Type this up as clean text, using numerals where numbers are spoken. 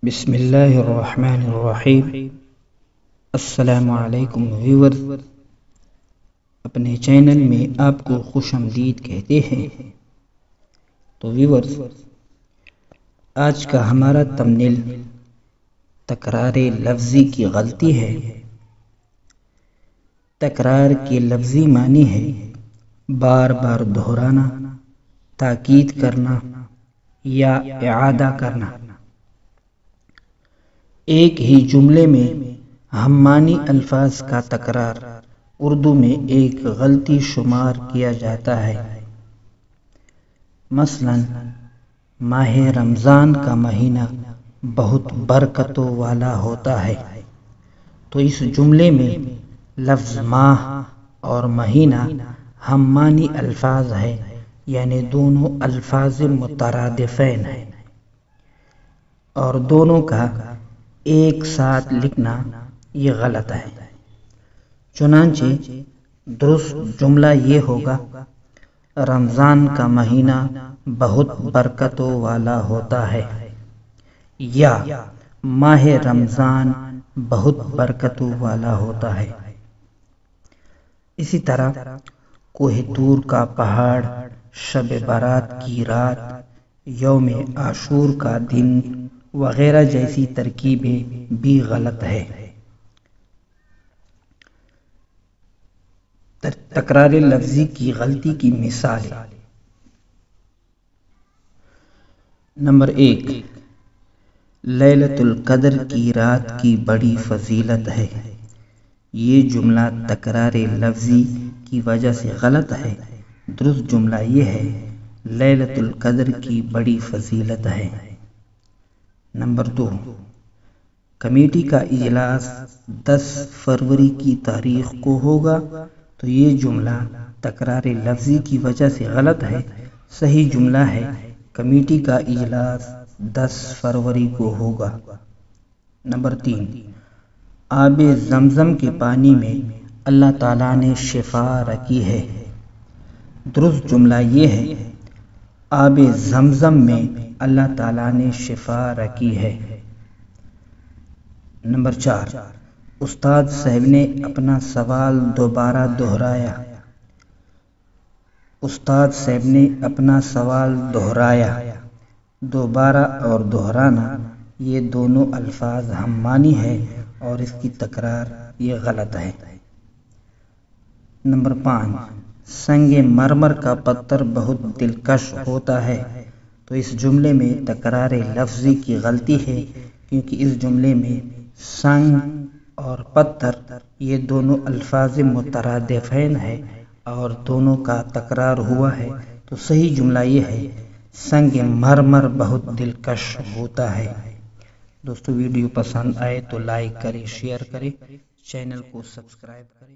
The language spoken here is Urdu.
بسم اللہ الرحمن الرحیم۔ السلام علیکم ویورز، اپنے چینل میں آپ کو خوش آمدید کہتے ہیں۔ تو ویورز، آج کا ہمارا تمنیل تکرار لفظی کی غلطی ہے۔ تکرار کے لفظی معنی ہے بار بار دہرانا، تاکید کرنا یا اعادہ کرنا۔ ایک ہی جملے میں ہم معنی الفاظ کا تکرار اردو میں ایک غلطی شمار کیا جاتا ہے۔ مثلا ماہ رمضان کا مہینہ بہت برکتوں والا ہوتا ہے، تو اس جملے میں لفظ ماہ اور مہینہ ہم معنی الفاظ ہیں، یعنی دونوں الفاظ مترادفین ہیں، اور دونوں کا ایک ساتھ لکھنا یہ غلط ہے۔ چنانچہ درست جملہ یہ ہوگا رمضان کا مہینہ بہت برکتوں والا ہوتا ہے، یا ماہ رمضان بہت برکتوں والا ہوتا ہے۔ اسی طرح کوہ طور کا پہاڑ، شب برات کی رات، یوم عاشور کا دن وغیرہ جیسی ترکیبیں بھی غلط ہے۔ تکرار لفظی کی غلطی کی مثالیں۔ نمبر 1، لیلۃ القدر کی رات کی بڑی فضیلت ہے۔ یہ جملہ تکرار لفظی کی وجہ سے غلط ہے۔ درست جملہ یہ ہے لیلۃ القدر کی بڑی فضیلت ہے۔ نمبر 2، کمیٹی کا اجلاس 10 فروری کی تاریخ کو ہوگا، تو یہ جملہ تکرار لفظی کی وجہ سے غلط ہے۔ صحیح جملہ ہے کمیٹی کا اجلاس 10 فروری کو ہوگا۔ نمبر 3، آب زمزم کے پانی میں اللہ تعالیٰ نے شفا رکھی ہے۔ درست جملہ یہ ہے آب زمزم میں اللہ تعالیٰ نے شفا رکھی ہے۔ نمبر 4، استاد صاحب نے اپنا سوال دوبارہ دہرایا۔ استاد صاحب نے اپنا سوال دہرایا۔ دوبارہ اور دہرانا یہ دونوں الفاظ ہم معنی ہے، اور اس کی تکرار یہ غلط ہے۔ نمبر 5، سنگ مرمر کا پتھر بہت دلکش ہوتا ہے، تو اس جملے میں تکرار لفظی کی غلطی ہے، کیونکہ اس جملے میں سنگ اور پتھر یہ دونوں الفاظ مترادفین ہیں اور دونوں کا تکرار ہوا ہے۔ تو صحیح جملہ یہ ہے سنگ مرمر بہت دلکش ہوتا ہے۔ دوستو، ویڈیو پسند آئے تو لائک کریں، شیئر کریں، چینل کو سبسکرائب کریں۔